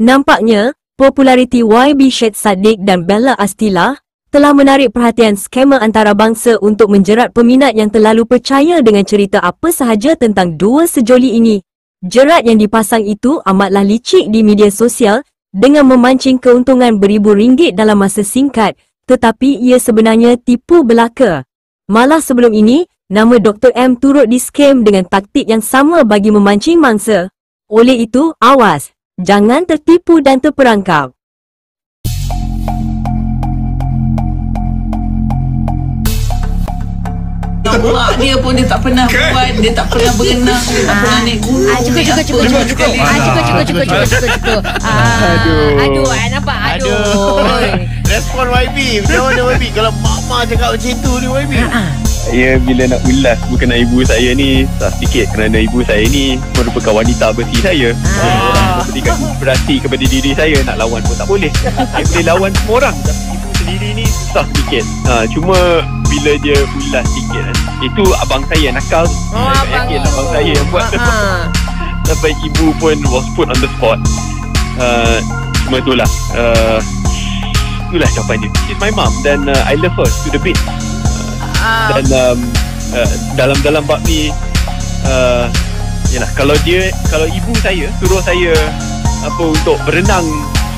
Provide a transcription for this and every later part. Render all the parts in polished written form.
Nampaknya, populariti YB Syed Saddiq dan Bella Astila telah menarik perhatian skamer antarabangsa untuk menjerat peminat yang terlalu percaya dengan cerita apa sahaja tentang dua sejoli ini. Jerat yang dipasang itu amatlah licik di media sosial dengan memancing keuntungan beribu ringgit dalam masa singkat, tetapi ia sebenarnya tipu belaka. Malah sebelum ini, nama Dr. M turut di-scam dengan taktik yang sama bagi memancing mangsa. Oleh itu, awas! Jangan tertipu dan terperangkap. Mak dia pun dia tak pernah buat, dia tak pernah berenang, dia tak pernah naik gunung. Cukup. Aduh, nampak? Aduh. Respon YB, macam mana YB? Kalau mak cakap macam tu ni YB. Saya bila nak ulas berkenaan ibu saya ni, tak sedikit kerana ibu saya ni merupakan wanita bersih saya. Orang memberikan inspirasi kepada diri saya, nak lawan pun tak boleh. Saya boleh lawan semua orang, tapi ibu sendiri ni susah sedikit. Cuma bila dia ulas sikit, itu abang saya nakal. Saya yakin abang saya yang buat. Sampai ibu pun was put on the spot. Cuma itulah jawapannya. She's my mom dan I love her to the bit. Dan dalam bab ni yalah, kalau ibu saya suruh saya untuk berenang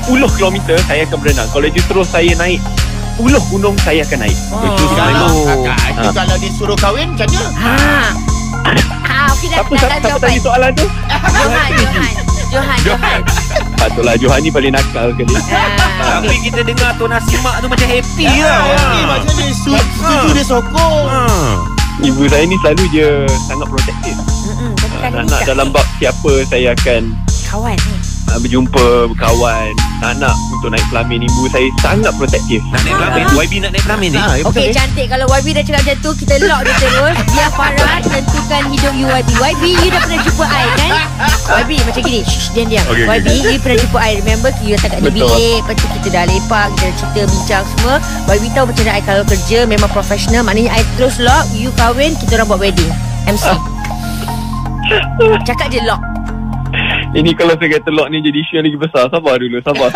10 km, saya akan berenang. Kalau dia suruh saya naik 10 gunung, saya akan naik. Itu kalau dia suruh kahwin macam mana? Okey, dah Siapa tanya soalan tu? Johan. Patutlah Johan ni paling nakal kali. Tapi kita dengar tonasi mak tu macam happy lah. Macam dia setuju, dia sokong. Ibu saya ni selalu je sangat protektif. Nak dalam bab siapa saya akan kawan berjumpa, berkawan, nak untuk naik pelamin, ibu saya sangat protektif. Nak naik pelamin, YB nak naik pelamin ni. Okey, cantik. Kalau YB dah cakap macam tu, kita lock dia terus. Biar Farah tentukan hidup you, YB. YB, you dah pernah jumpa I kan? YB macam gini, diam. Okay, YB, you pernah jumpa I. Remember, you datang kat bilik, lepas tu kita dah lepak, kita dah cerita, bincang semua. YB tahu macam mana I kalau kerja, memang profesional. Maknanya I terus lock, you kahwin, kita orang buat wedding. MC. Cakap je lock. Ini kalau saya kata lock ni jadi isu yang lagi besar. Sabar dulu, sabar.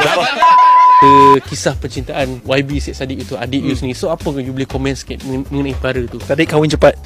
Kisah percintaan YB Syed Saddiq itu adik you sendiri. So apa you boleh komen sikit mengenai perkara tu? Adik kahwin cepat.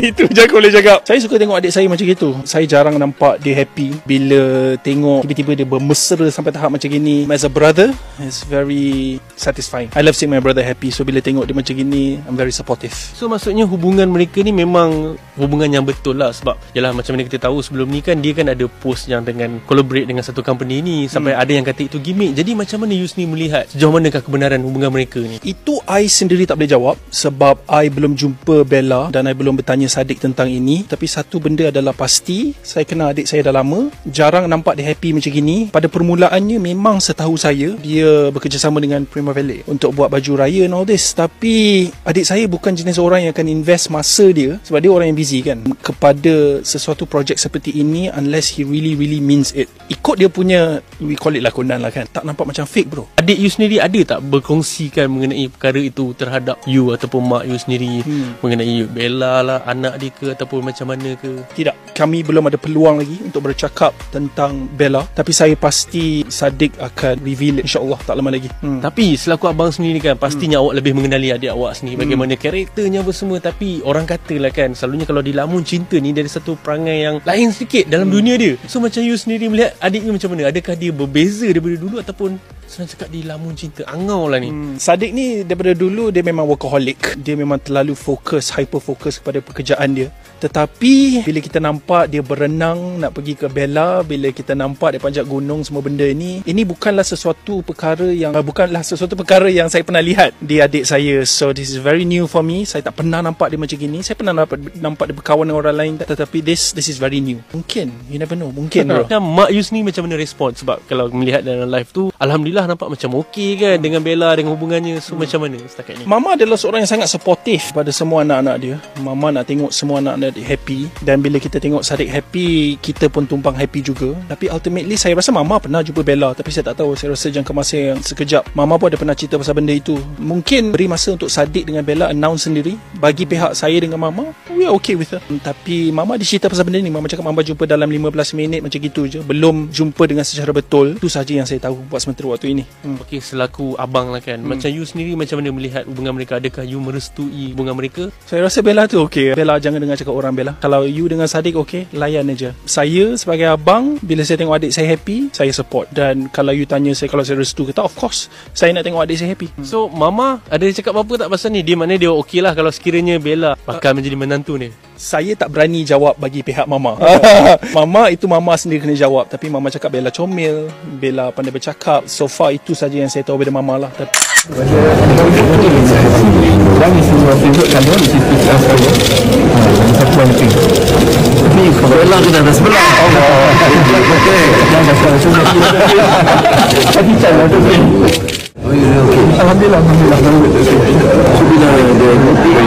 Itu je aku boleh cakap. Saya suka tengok adik saya macam gitu. Saya jarang nampak dia happy. Bila tengok tiba-tiba dia bermesra sampai tahap macam gini, as a brother, it's very satisfying. I love seeing my brother happy. So bila tengok dia macam gini, I'm very supportive. So maksudnya hubungan mereka ni memang hubungan yang betul lah. Sebab yalah, macam mana kita tahu sebelum ni kan, dia kan ada post yang dengan collaborate dengan satu company ni. Sampai ada yang kata itu gimmick. Jadi macam mana you sendiri melihat sejauh manakah kebenaran hubungan mereka ni? Itu I sendiri tak boleh jawab sebab I belum jumpa Bella dan I belum bertanya Saddiq tentang ini. Tapi satu benda adalah pasti, saya kenal adik saya dah lama, jarang nampak dia happy macam gini. Pada permulaannya memang setahu saya dia bekerjasama dengan Prima Valley untuk buat baju raya and all this. Tapi adik saya bukan jenis orang yang akan invest masa dia, sebab dia orang yang busy kan, kepada sesuatu projek seperti ini unless he really means it. Ikut dia punya, we call it lakonan lah kan, tak nampak macam fake bro. Adik you sendiri ada tak berkongsikan mengenai perkara itu terhadap you ataupun mak you sendiri, mengenai Bella lah, anak dia ke ataupun macam mana ke? Tidak, kami belum ada peluang lagi untuk bercakap tentang Bella. Tapi saya pasti Saddiq akan reveal insyaAllah tak lama lagi. Tapi selaku abang sendiri kan, pastinya awak lebih mengenali adik awak sendiri, bagaimana karakternya apa semua. Tapi orang katalah kan, selalunya kalau dilamun cinta ni dari satu perangai yang lain sedikit dalam dunia dia. So macam you sendiri melihat adik you macam mana? Adakah dia berbeza daripada dulu ataupun senang cakap dia lamun cinta? Angau lah ni. Saddiq ni daripada dulu dia memang workaholic. Dia memang terlalu hyper fokus kepada pekerjaan dia. Tetapi bila kita nampak dia berenang nak pergi ke Bella, bila kita nampak dia panjat gunung, semua benda ini bukanlah sesuatu perkara yang saya pernah lihat di adik saya. So this is very new for me. Saya tak pernah nampak dia macam gini. Saya pernah nampak dia berkawan dengan orang lain, tetapi this is very new. Mungkin, you never know, mungkin bro. Mak you ni macam mana respon? Sebab kalau melihat dalam live tu, alhamdulillah Alhamdulillah nampak macam okey kan dengan Bella, dengan hubungannya. So macam mana setakat ni? Mama adalah seorang yang sangat supportive pada semua anak-anak dia. Mama nak tengok semua anak-anak dia happy, dan bila kita tengok Sadiq happy, kita pun tumpang happy juga. Tapi ultimately saya rasa Mama pernah jumpa Bella, tapi saya tak tahu, saya rasa jangka masa yang sekejap. Mama pun ada pernah cerita pasal benda itu. Mungkin beri masa untuk Sadiq dengan Bella announce sendiri. Bagi pihak saya dengan Mama, we are okay with her. Tapi Mama dicerita pasal benda ni. Mama cakap Mama jumpa dalam 15 minit macam gitu je, belum jumpa dengan secara betul. Itu sahaja yang saya tahu buat sementara waktu ini. Okey, selaku abang lah kan, macam you sendiri macam mana melihat hubungan mereka? Adakah you merestui hubungan mereka? Saya rasa Bella tu okey. Bella jangan dengar cakap orang, Bella. Kalau you dengan Sadiq okey, layan aja. Saya sebagai abang, bila saya tengok adik saya happy, saya support. Dan kalau you tanya saya kalau saya restu ke tak, of course saya nak tengok adik saya happy. So Mama ada cakap apa tak pasal ni? Dia maknanya dia okey lah kalau sekiranya Bella bakal menjadi menantu ni. Saya tak berani jawab bagi pihak Mama. Mama itu Mama sendiri kena jawab. Tapi Mama cakap Bella comel, Bella pandai bercakap. So far itu saja yang saya tahu daripada Mama lah. Bella kena ada sebelah. Alhamdulillah. So bila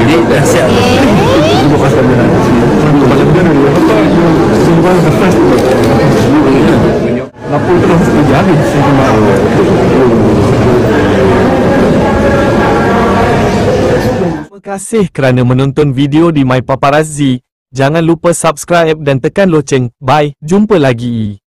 dia dah siap, dia pasal dia lapor terus kerja habis. Terima kasih kerana menonton video di My Paparazzi. Jangan lupa subscribe dan tekan loceng. Bye, jumpa lagi.